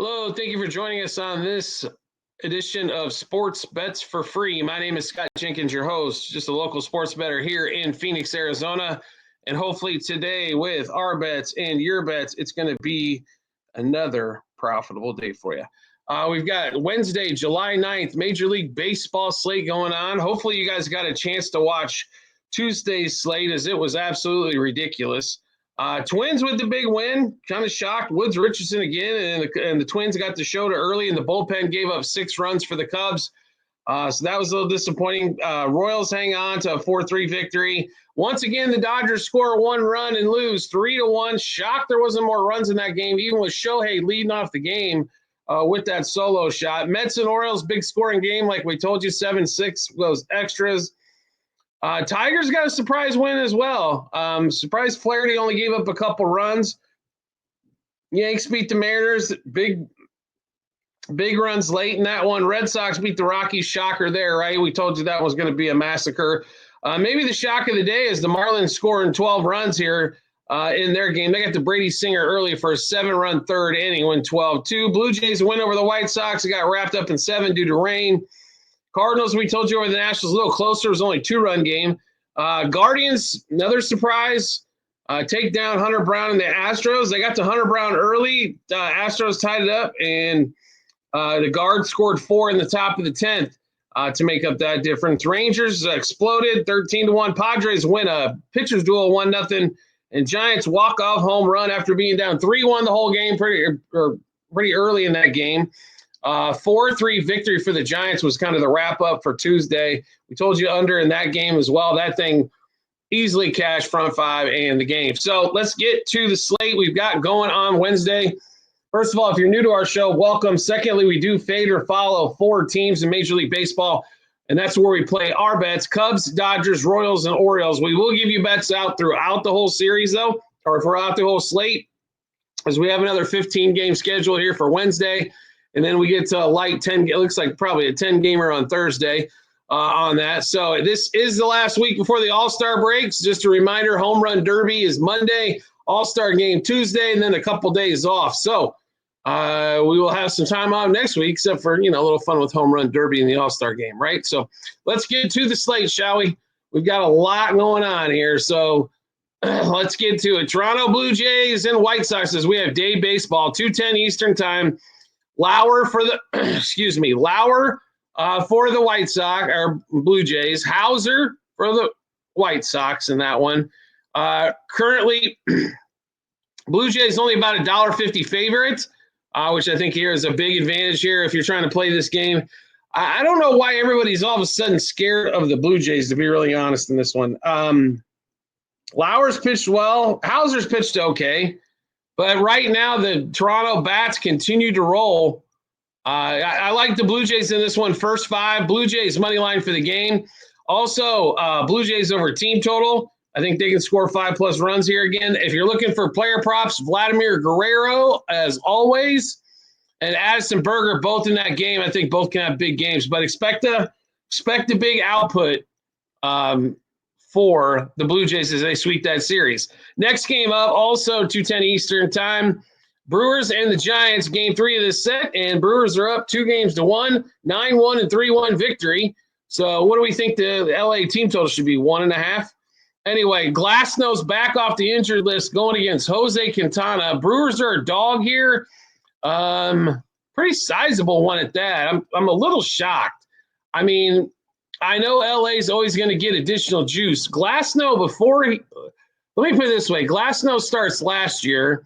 Hello, thank you for joining us on this edition of Sports Bets for Free. My name is Scott Jenkins, your host, just a local sports bettor here in Phoenix, Arizona. And hopefully today with our bets and your bets, it's going to be another profitable day for you. We've got Wednesday, July 9th, Major League Baseball slate going on. Hopefully you guys got a chance to watch Tuesday's slate as it was absolutely ridiculous. Twins with the big win, kind of shocked. Woods Richardson again, and the Twins got the show to early, and the bullpen gave up 6 runs for the Cubs. So that was a little disappointing. Royals hang on to a 4-3 victory. Once again, the Dodgers score 1 run and lose 3-1. Shocked there wasn't more runs in that game, even with Shohei leading off the game with that solo shot. Mets and Orioles, big scoring game, like we told you, 7-6, those extras. Tigers got a surprise win as well. Surprise Flaherty only gave up a couple runs. Yanks beat the Mariners. Big runs late in that one. Red Sox beat the Rockies. Shocker there, right? We told you that was going to be a massacre. Maybe the shock of the day is the Marlins scoring 12 runs here in their game. They got the Brady Singer early for a 7-run third inning, win 12-2. Blue Jays win over the White Sox. It got wrapped up in 7 due to rain. Cardinals, we told you over the Nationals, a little closer. It was only a 2-run game. Guardians, another surprise. Take down Hunter Brown and the Astros. They got to Hunter Brown early. Astros tied it up, and the Guards scored 4 in the top of the 10th to make up that difference. Rangers exploded 13-1. Padres win a pitcher's duel 1-0. And Giants walk-off home run after being down 3-1 the whole game pretty early in that game. 4-3 victory for the Giants was kind of the wrap-up for Tuesday. We told you under in that game as well. That thing easily cashed front 5 and the game. So let's get to the slate we've got going on Wednesday. First of all, if you're new to our show, welcome. Secondly, we do fade or follow 4 teams in Major League Baseball, and that's where we play our bets: Cubs, Dodgers, Royals, and Orioles. We will give you bets out throughout the whole series, though, or throughout the whole slate, as we have another 15-game schedule here for Wednesday. And then we get to a light 10. It looks like probably a 10-gamer on Thursday on that. So this is the last week before the All-Star breaks. Just a reminder, Home Run Derby is Monday, All-Star Game Tuesday, and then a couple days off. So we will have some time off next week, except for, a little fun with Home Run Derby and the All-Star Game, right? So let's get to the slate, shall we? We've got a lot going on here. So let's get to it. Toronto Blue Jays and White Sox as we have day baseball, 2:10 Eastern time. Lauer for the White Sox or Blue Jays. Hauser for the White Sox in that one. Currently, Blue Jays only about $1.50 favorite, which I think here is a big advantage here if you're trying to play this game. I don't know why everybody's all of a sudden scared of the Blue Jays, to be really honest in this one. Lauer's pitched well. Hauser's pitched okay. But right now, the Toronto bats continue to roll. I like the Blue Jays in this one. First 5, Blue Jays money line for the game. Also, Blue Jays over team total. I think they can score 5+ runs here again. If you're looking for player props, Vladimir Guerrero, as always, and Addison Berger, both in that game. I think both can have big games. But expect a big output for the Blue Jays as they sweep that series. Next game up, also 2:10 Eastern time, Brewers and the Giants, game 3 of this set, and Brewers are up 2-1, 9-1 and 3-1 victory. So what do we think the LA team total should be, 1.5? Anyway, Glasnow's back off the injured list going against Jose Quintana. Brewers are a dog here. Pretty sizable one at that. I'm a little shocked. I mean, I know LA is always going to get additional juice. Glasnow, let me put it this way. Glasnow starts last year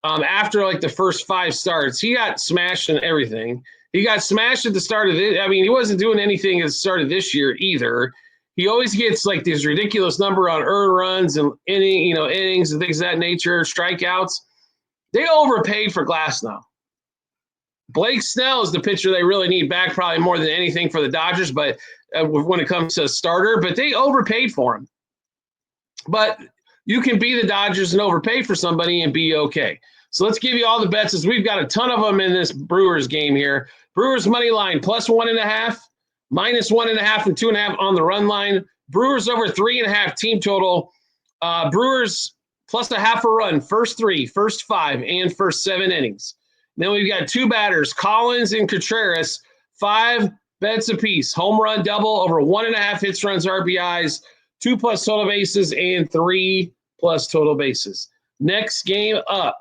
after like the first 5 starts. He got smashed and everything. He got smashed at the start of it. I mean, he wasn't doing anything at the start of this year either. He always gets like this ridiculous number on earned runs and innings and things of that nature, strikeouts. They overpaid for Glasnow. Blake Snell is the pitcher they really need back, probably more than anything for the Dodgers, but when it comes to a starter, but they overpaid for him. But you can be the Dodgers and overpay for somebody and be okay. So let's give you all the bets, as we've got a ton of them in this Brewers game here. Brewers money line +1.5, -1.5, and 2.5 on the run line. Brewers over 3.5 team total. Brewers +0.5 run, first 3, first 5, and first 7 innings. Then we've got two batters, Collins and Contreras, 5 bets apiece. Home run double over 1.5 hits, runs, RBIs, 2+ total bases, and 3+ total bases. Next game up,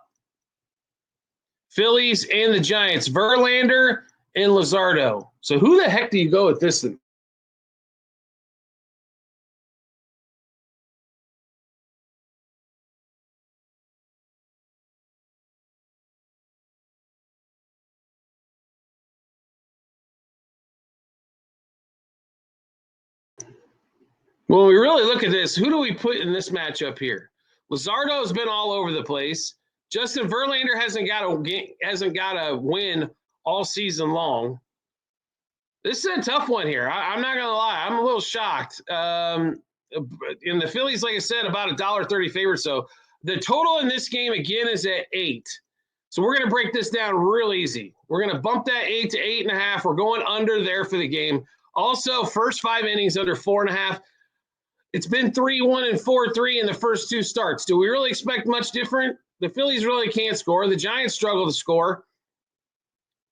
Phillies and the Giants, Verlander and Luzardo. So who the heck do you go with this thing? When we really look at this, who do we put in this matchup here? Luzardo has been all over the place. Justin Verlander hasn't got a win all season long. This is a tough one here. I'm not gonna lie, I'm a little shocked. In the Phillies, like I said, about $1.30 favorite. So the total in this game again is at 8. So we're gonna break this down real easy. We're gonna bump that 8 to 8.5. We're going under there for the game. Also, first 5 innings under 4.5. It's been 3-1 and 4-3 in the first 2 starts. Do we really expect much different? The Phillies really can't score. The Giants struggle to score.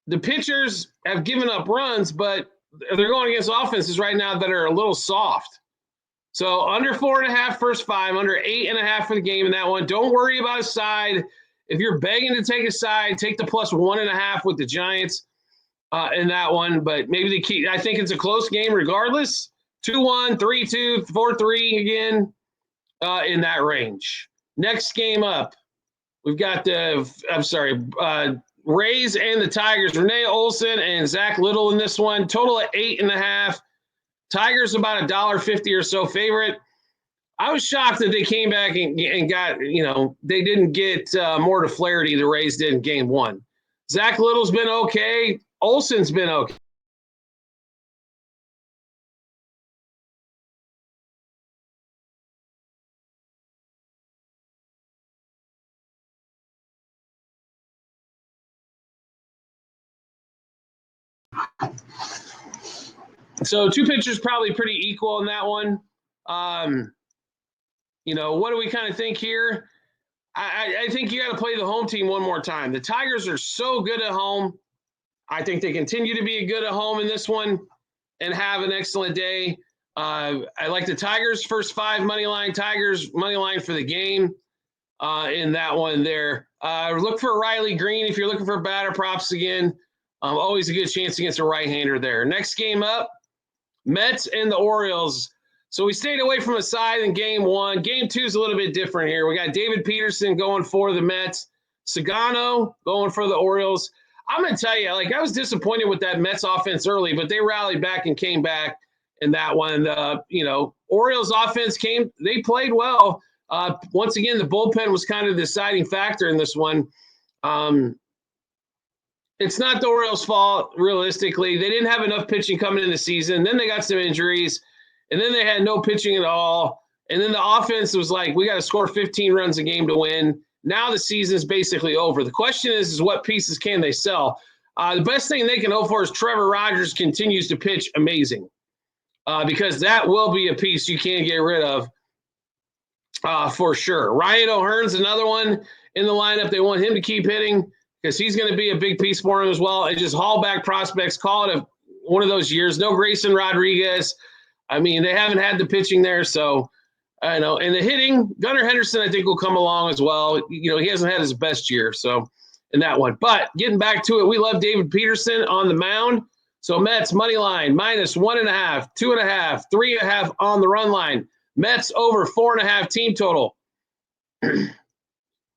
The pitchers have given up runs, but they're going against offenses right now that are a little soft. So under 4.5 first 5, under 8.5 for the game in that one. Don't worry about a side. If you're begging to take a side, take the +1.5 with the Giants in that one. But maybe the key, I think it's a close game regardless. 2-1, 3-2, 4-3 again in that range. Next game up, we've got Rays and the Tigers. Renee Olson and Zach Little in this one. Total at 8.5. Tigers about $1.50 or so favorite. I was shocked that they came back and got, they didn't get more to Flaherty. The Rays did in game 1. Zach Little's been okay. Olson's been okay. So 2 pitchers probably pretty equal in that one. What do we kind of think here? I think you got to play the home team one more time. The Tigers are so good at home. I think they continue to be good at home in this one and have an excellent day. I like the Tigers first 5 money line. Tigers money line for the game in that one there. Look for Riley Green if you're looking for batter props again. Always a good chance against a right-hander there. Next game up, Mets and the Orioles. So we stayed away from a side in game 1. Game 2 is a little bit different here. We got David Peterson going for the Mets. Sagano going for the Orioles. I'm going to tell you, I was disappointed with that Mets offense early, but they rallied back and came back in that one. Orioles offense they played well. Once again, the bullpen was kind of the deciding factor in this one. It's not the Orioles' fault, realistically. They didn't have enough pitching coming in the season. Then they got some injuries, and then they had no pitching at all. And then the offense was like, we got to score 15 runs a game to win. Now the season's basically over. The question is what pieces can they sell? The best thing they can hope for is Trevor Rogers continues to pitch amazing because that will be a piece you can't get rid of for sure. Ryan O'Hearn's another one in the lineup. They want him to keep hitting because he's going to be a big piece for him as well. And just haul back prospects, call it one of those years. No Grayson Rodriguez. I mean, they haven't had the pitching there, so I know. And the hitting, Gunnar Henderson, I think, will come along as well. He hasn't had his best year, so in that one. But getting back to it, we love David Peterson on the mound. So Mets money line -1.5, 2.5, 3.5 on the run line. Mets over 4.5 team total.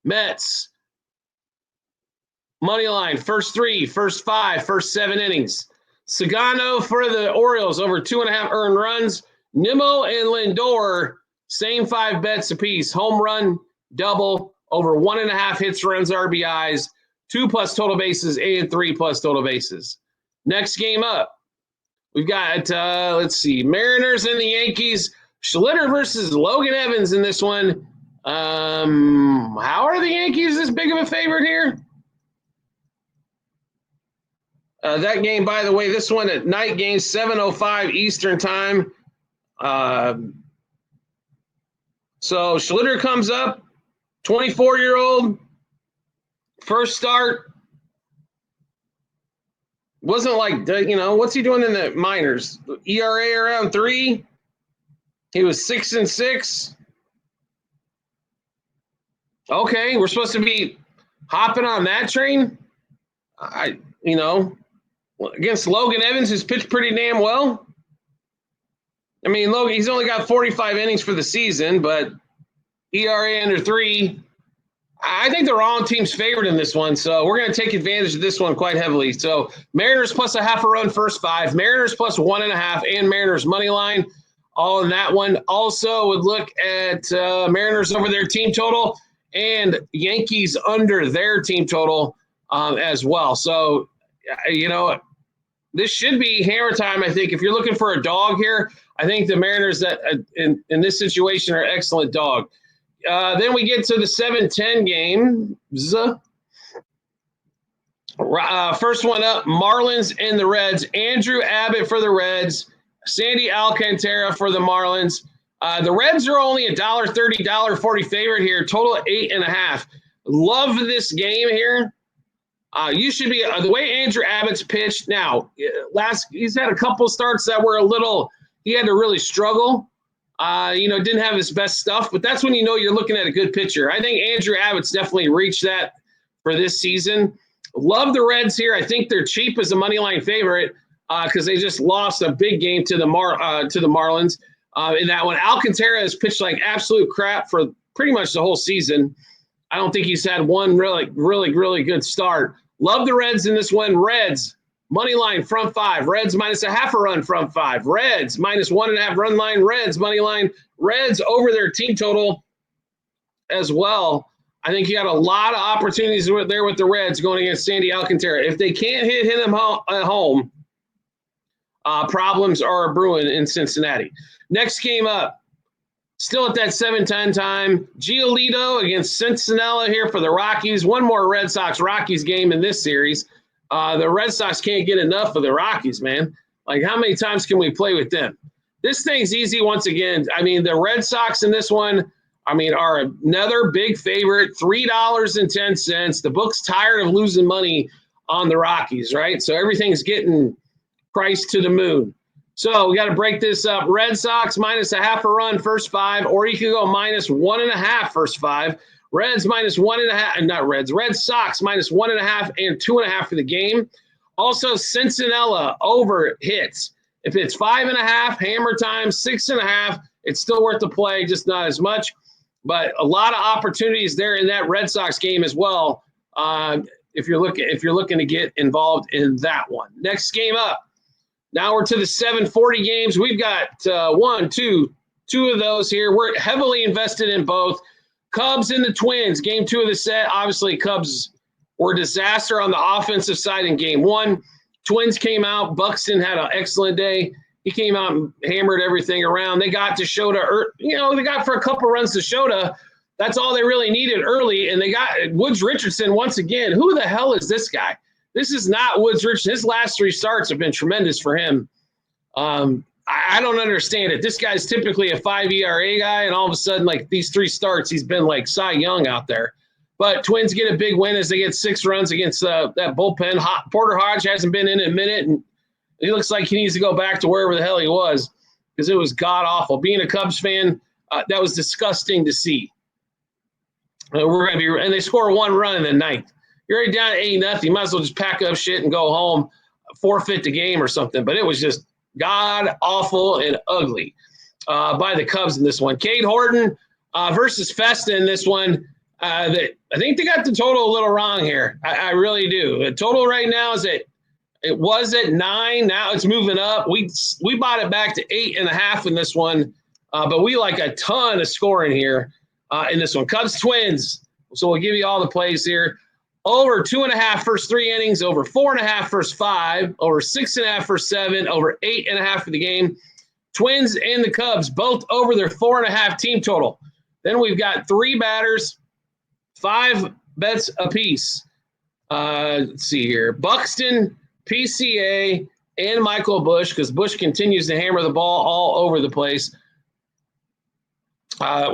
Mets money line first 3, first 5, first 7 innings. Sagano for the Orioles over 2.5 earned runs. Nimmo and Lindor, same 5 bets apiece. Home run, double, over 1.5 hits, runs, RBIs, 2+ total bases, and 3+ total bases. Next game up, we've got, Mariners and the Yankees. Schlitter versus Logan Evans in this one. How are the Yankees this big of a favorite here? That game, by the way, this one at night game, 7:05 Eastern time. So Schlitter comes up, 24-year-old, first start. wasn't like, what's he doing in the minors? ERA around 3. He was 6-6. Okay, we're supposed to be hopping on that train. Against Logan Evans, who's pitched pretty damn well. I mean, Logan, he's only got 45 innings for the season, but ERA under 3. I think the wrong team's favored in this one, so we're going to take advantage of this one quite heavily. So Mariners plus a half a run first 5, Mariners plus 1.5, and Mariners money line, all in that one. Also would look at Mariners over their team total and Yankees under their team total as well. So, this should be hammer time, I think. If you're looking for a dog here, I think the Mariners that in this situation are excellent dog. Then we get to the 7-10 games. First one up, Marlins and the Reds. Andrew Abbott for the Reds. Sandy Alcantara for the Marlins. The Reds are only a $1.30, $1.40 favorite here. Total 8.5. Love this game here. You should be the way Andrew Abbott's pitched. Now, he's had a couple starts that were he had to really struggle. Didn't have his best stuff, but that's when you're looking at a good pitcher. I think Andrew Abbott's definitely reached that for this season. Love the Reds here. I think they're cheap as a money line favorite because they just lost a big game to the Marlins in that one. Alcantara has pitched like absolute crap for pretty much the whole season. I don't think he's had one really, really, really good start. Love the Reds in this one. Reds, money line, front 5. Reds minus a half a run, front 5. Reds minus 1.5 run line. Reds, money line. Reds over their team total as well. I think you got a lot of opportunities there with the Reds going against Sandy Alcantara. If they can't hit him at home, problems are brewing in Cincinnati. Next game up. Still at that 7-10 time, Giolito against Cincinnati here for the Rockies. One more Red Sox-Rockies game in this series. The Red Sox can't get enough of the Rockies, man. Like, how many times can we play with them? This thing's easy once again. I mean, the Red Sox in this one, are another big favorite, $3.10. The book's tired of losing money on the Rockies, right? So everything's getting priced to the moon. So we got to break this up. Red Sox minus a half a run first 5, or you could go minus 1.5 first 5. Reds minus 1.5, not Reds. Red Sox minus 1.5 and 2.5 for the game. Also, Cincinnati over hits. If it's 5.5, hammer time, 6.5, it's still worth the play, just not as much. But a lot of opportunities there in that Red Sox game as well. If you're looking to get involved in that one. Next game up. Now we're to the 7:40 games. We've got two of those here. We're heavily invested in both. Cubs and the Twins, game 2 of the set. Obviously, Cubs were a disaster on the offensive side in game 1. Twins came out. Buxton had an excellent day. He came out and hammered everything around. They got to Shota. They got for a couple runs to Shota. That's all they really needed early. And they got Woods Richardson once again. Who the hell is this guy? This is not Woods Richardson. His last 3 starts have been tremendous for him. I don't understand it. This guy's typically a 5 ERA guy, and all of a sudden, like these 3 starts, he's been like Cy Young out there. But Twins get a big win as they get 6 runs against that bullpen. Porter Hodge hasn't been in a minute, and he looks like he needs to go back to wherever the hell he was because it was god-awful. Being a Cubs fan, that was disgusting to see. And they score 1 run in the 9th. You're already down 8-0. You might as well just pack up shit and go home, forfeit the game or something. But it was just god-awful and ugly by the Cubs in this one. Cade Horton versus Festa in this one. I think they got the total a little wrong here. I really do. The total right now is it was at 9. Now it's moving up. We bought it back to 8.5 in this one. But we like a ton of scoring here in this one. Cubs Twins. So we'll give you all the plays here. Over 2.5 first 3 innings, over 4.5 first 5, over 6.5 first 7, over 8.5 for the game. Twins and the Cubs both over their 4.5 team total. Then we've got 3 batters, 5 bets apiece. Let's see here. Buxton, PCA, and Michael Busch, because Busch continues to hammer the ball all over the place.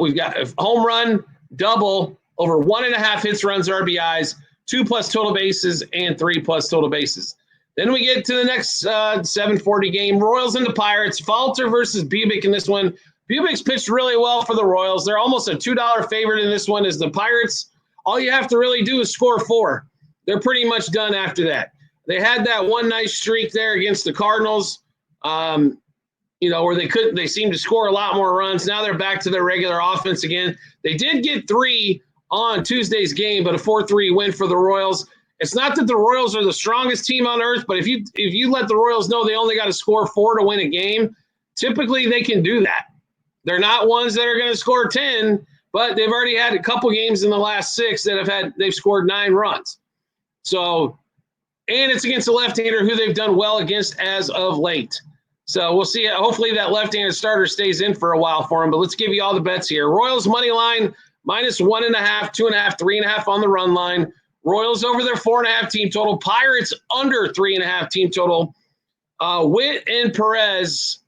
We've got a home run, double, over 1.5 hits, runs, RBIs, 2+ total bases, and 3+ total bases. Then we get to the next 7:40 game, Royals and the Pirates. Falter versus Dbacks in this one. Dbacks pitched really well for the Royals. They're almost a $2 favorite in this one. Is the Pirates, all you have to really do is score 4. They're pretty much done after that. They had that one nice streak there against the Cardinals, where they seemed to score a lot more runs. Now they're back to their regular offense again. They did get 3 on Tuesday's game, but a 4-3 win for the Royals. It's not that the Royals are the strongest team on earth, but if you let the Royals know they only got to score 4 to win a game, typically they can do that. They're not ones that are going to score 10, but they've already had a couple games in the last 6 that they've scored 9 runs. So, and it's against a left-hander who they've done well against as of late. So we'll see. Hopefully that left-handed starter stays in for a while for him. But let's give you all the bets here. Royals money line -1.5, 2.5, 3.5 on the run line. Royals over their 4.5 team total. Pirates under 3.5 team total. Witt and Perez,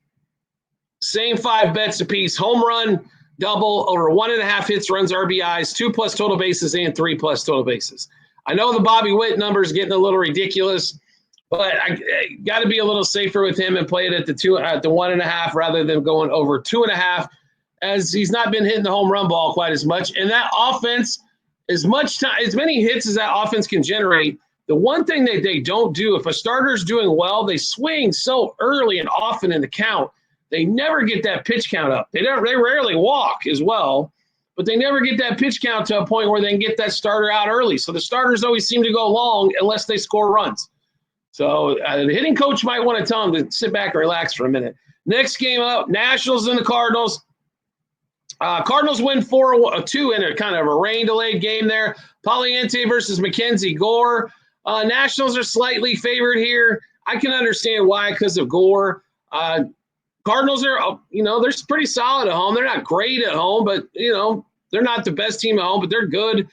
same 5 bets apiece. Home run, double, over 1.5 hits, runs, RBIs, 2+ total bases, and 3+ total bases. I know the Bobby Witt number is getting a little ridiculous, but I got to be a little safer with him and play it at the 1.5 rather than going over 2.5, as he's not been hitting the home run ball quite as much. And that offense, as many hits as that offense can generate, the one thing that they don't do, if a starter's doing well, they swing so early and often in the count, they never get that pitch count up. They rarely walk as well, but they never get that pitch count to a point where they can get that starter out early. So the starters always seem to go long unless they score runs. So the hitting coach might want to tell them to sit back and relax for a minute. Next game up, Nationals and the Cardinals. Cardinals win 4-2 in a kind of a rain-delayed game there. Poliente versus Mackenzie Gore. Nationals are slightly favored here. I can understand why, because of Gore. Cardinals are, they're pretty solid at home. They're not great at home, but, they're not the best team at home, but they're good.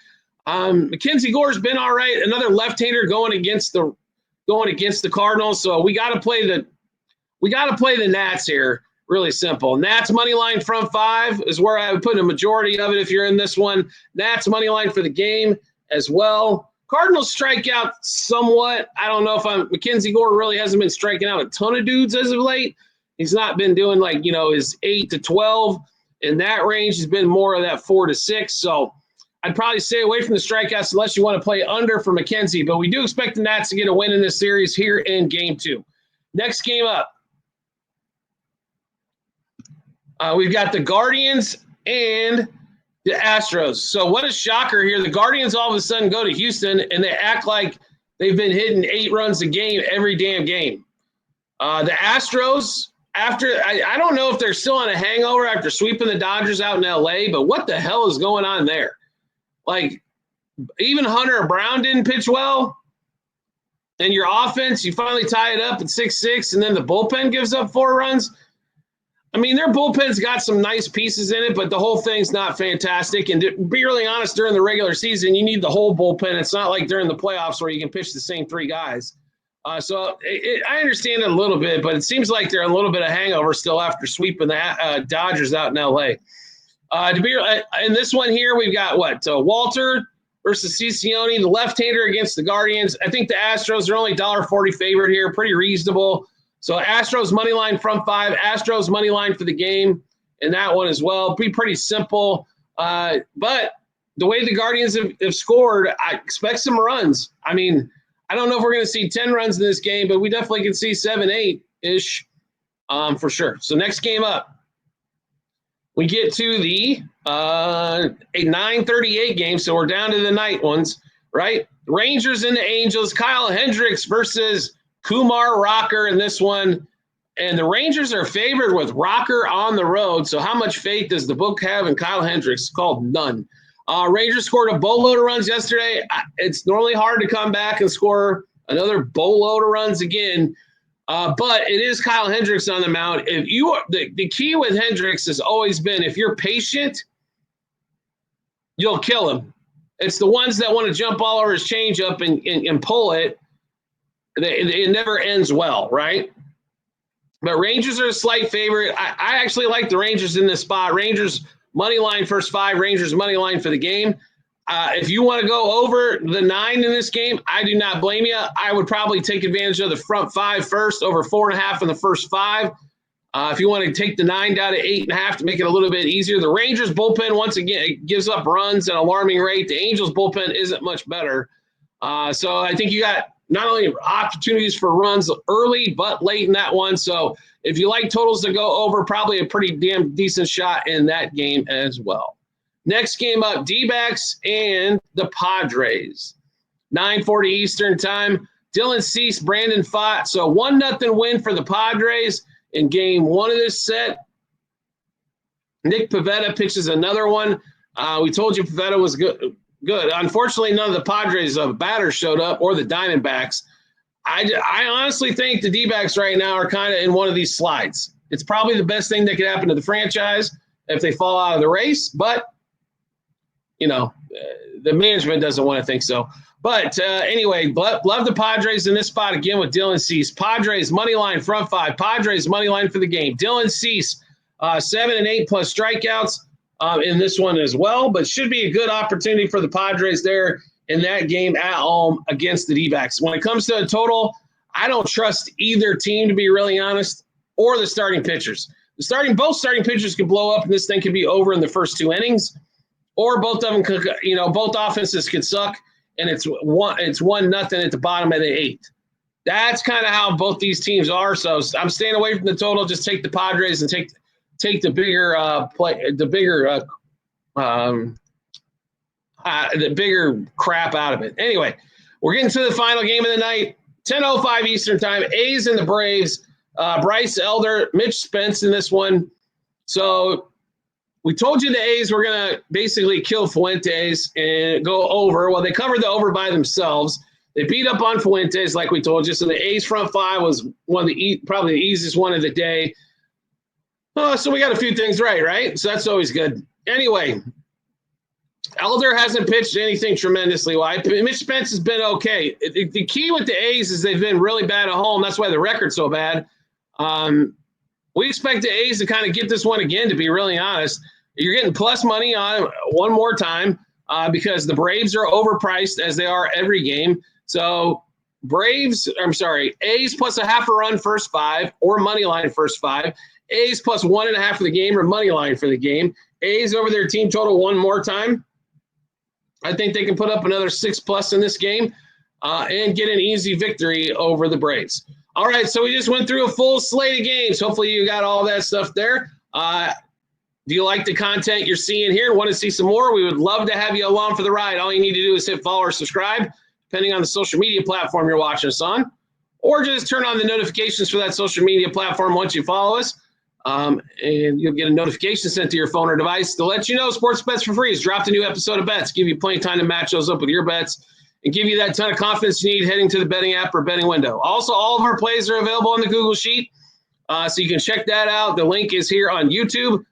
Mackenzie Gore's been all right. Another left-hander going against the Cardinals. So we got to play the Nats here. Really simple. Nats money line front 5 is where I would put a majority of it if you're in this one. Nats money line for the game as well. Cardinals strike out somewhat. I don't know if Mackenzie Gore really hasn't been striking out a ton of dudes as of late. He's not been doing his 8 to 12 in that range. He's been more of that 4 to 6. So I'd probably stay away from the strikeouts unless you want to play under for Mackenzie. But we do expect the Nats to get a win in this series here in Game 2. Next game up. We've got the Guardians and the Astros. So what a shocker here. The Guardians all of a sudden go to Houston, and they act like they've been hitting 8 runs a game every damn game. The Astros, I don't know if they're still on a hangover after sweeping the Dodgers out in L.A., but what the hell is going on there? Even Hunter Brown didn't pitch well. And your offense, you finally tie it up at 6-6, and then the bullpen gives up 4 runs. I mean, their bullpen's got some nice pieces in it, but the whole thing's not fantastic. And to be really honest, during the regular season, you need the whole bullpen. It's not like during the playoffs where you can pitch the same 3 guys. I understand it a little bit, but it seems like they're a little bit of hangover still after sweeping the Dodgers out in L.A. In this one here, we've got Walter versus Ciccione, the left-hander against the Guardians. I think the Astros are only $1.40 favorite here, pretty reasonable. So Astros money line front 5, Astros money line for the game in that one as well. Be pretty simple. But the way the Guardians have scored, I expect some runs. I mean, I don't know if we're going to see 10 runs in this game, but we definitely can see 7, 8-ish for sure. So next game up, we get to the a 9:38 game. So we're down to the night ones, right? Rangers and the Angels. Kyle Hendricks versus Kumar Rocker in this one. And the Rangers are favored with Rocker on the road. So how much faith does the book have in Kyle Hendricks? It's called none. Rangers scored a boatload of runs yesterday. It's normally hard to come back and score another boatload of runs again. But it is Kyle Hendricks on the mound. If you are, the key with Hendricks has always been, if you're patient, you'll kill him. It's the ones that want to jump all over his changeup and pull it. It never ends well, right? But Rangers are a slight favorite. I actually like the Rangers in this spot. Rangers money line first 5, Rangers money line for the game. If you want to go over the 9 in this game, I do not blame you. I would probably take advantage of the front 5 first, over 4.5 in the first 5. If you want to take the 9 down to 8.5 to make it a little bit easier. The Rangers bullpen, once again, it gives up runs at an alarming rate. The Angels bullpen isn't much better. So I think you got not only opportunities for runs early, but late in that one. So if you like totals to go over, probably a pretty damn decent shot in that game as well. Next game up, Dbacks and the Padres. 9:40 Eastern time. Dylan Cease, Brandon Pfaadt. So 1-0 win for the Padres in game 1 of this set. Nick Pivetta pitches another one. We told you Pivetta was good. Unfortunately, none of the Padres batters showed up or the Diamondbacks. I honestly think the D-backs right now are kind of in one of these slides. It's probably the best thing that could happen to the franchise if they fall out of the race, but the management doesn't want to think so. But anyway, love the Padres in this spot again with Dylan Cease. Padres money line front 5. Padres money line for the game. Dylan Cease, 7 and 8 plus strikeouts in this one as well. But should be a good opportunity for the Padres there in that game at home against the D-backs. When it comes to a total, I don't trust either team, to be really honest, or the starting pitchers. Both starting pitchers could blow up, and this thing could be over in the first 2 innings. Or both of them could, both offenses could suck, and it's 1-0 at the bottom of the 8th. That's kind of how both these teams are. So I'm staying away from the total. Just take the Padres and take the bigger the bigger crap out of it. Anyway, we're getting to the final game of the night. 10:05 Eastern time. A's and the Braves. Bryce Elder, Mitch Spence in this one. So we told you the A's were going to basically kill Fuentes and go over. Well, they covered the over by themselves. They beat up on Fuentes, like we told you. So the A's front 5 was probably the easiest one of the day. So we got a few things right? So that's always good. Anyway, Elder hasn't pitched anything tremendously well. Mitch Spence has been okay. The key with the A's is they've been really bad at home. That's why the record's so bad. We expect the A's to kind of get this one again, to be really honest. You're getting plus money on it one more time because the Braves are overpriced as they are every game. So A's plus a half a run first 5 or money line first 5. A's plus 1.5 for the game or money line for the game. A's over their team total one more time. I think they can put up another 6+ in this game and get an easy victory over the Braves. All right, so we just went through a full slate of games. Hopefully you got all that stuff there. Do you like the content you're seeing here and want to see some more? We would love to have you along for the ride. All you need to do is hit follow or subscribe, depending on the social media platform you're watching us on, or just turn on the notifications for that social media platform once you follow us, and you'll get a notification sent to your phone or device to let you know Sports Bets for Free has dropped a new episode of Bets, give you plenty of time to match those up with your bets, and give you that ton of confidence you need heading to the betting app or betting window. Also, all of our plays are available on the Google Sheet, so you can check that out. The link is here on YouTube.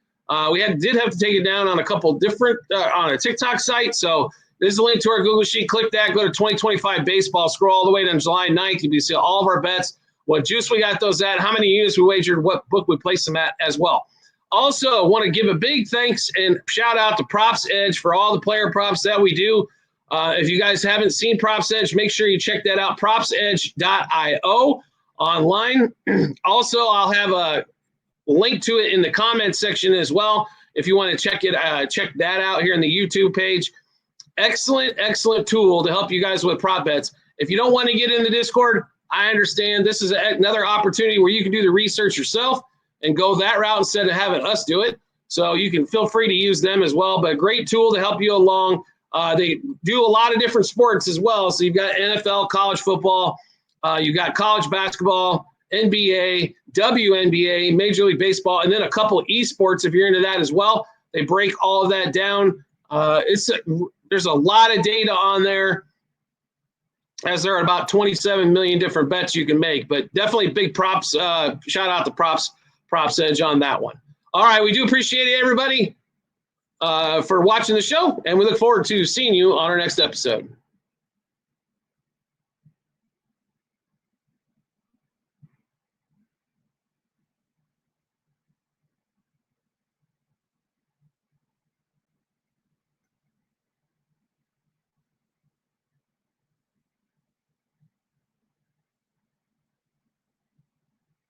We did have to take it down on a couple different on a TikTok site. So there's a link to our Google Sheet. Click that. Go to 2025 Baseball. Scroll all the way to July 9th. You can see all of our bets, what juice we got those at, how many units we wagered, what book we placed them at as well. Also, want to give a big thanks and shout out to Props Edge for all the player props that we do. If you guys haven't seen Props Edge, make sure you check that out. PropsEdge.io online. Also, I'll have a link to it in the comments section as well if you want to check that out here in the YouTube page. Excellent tool to help you guys with prop bets. If you don't want to get in the Discord, I understand. This is another opportunity where you can do the research yourself and go that route instead of having us do it. So you can feel free to use them as well, but great tool to help you along. They do a lot of different sports as well. So you've got NFL, college football, you've got college basketball, NBA, WNBA, Major League Baseball, and then a couple esports if you're into that as well. They break all of that down. There's a lot of data on there, as there are about 27 million different bets you can make. But definitely big props. Shout out to Props Edge on that one. All right, we do appreciate it, everybody, for watching the show, and we look forward to seeing you on our next episode.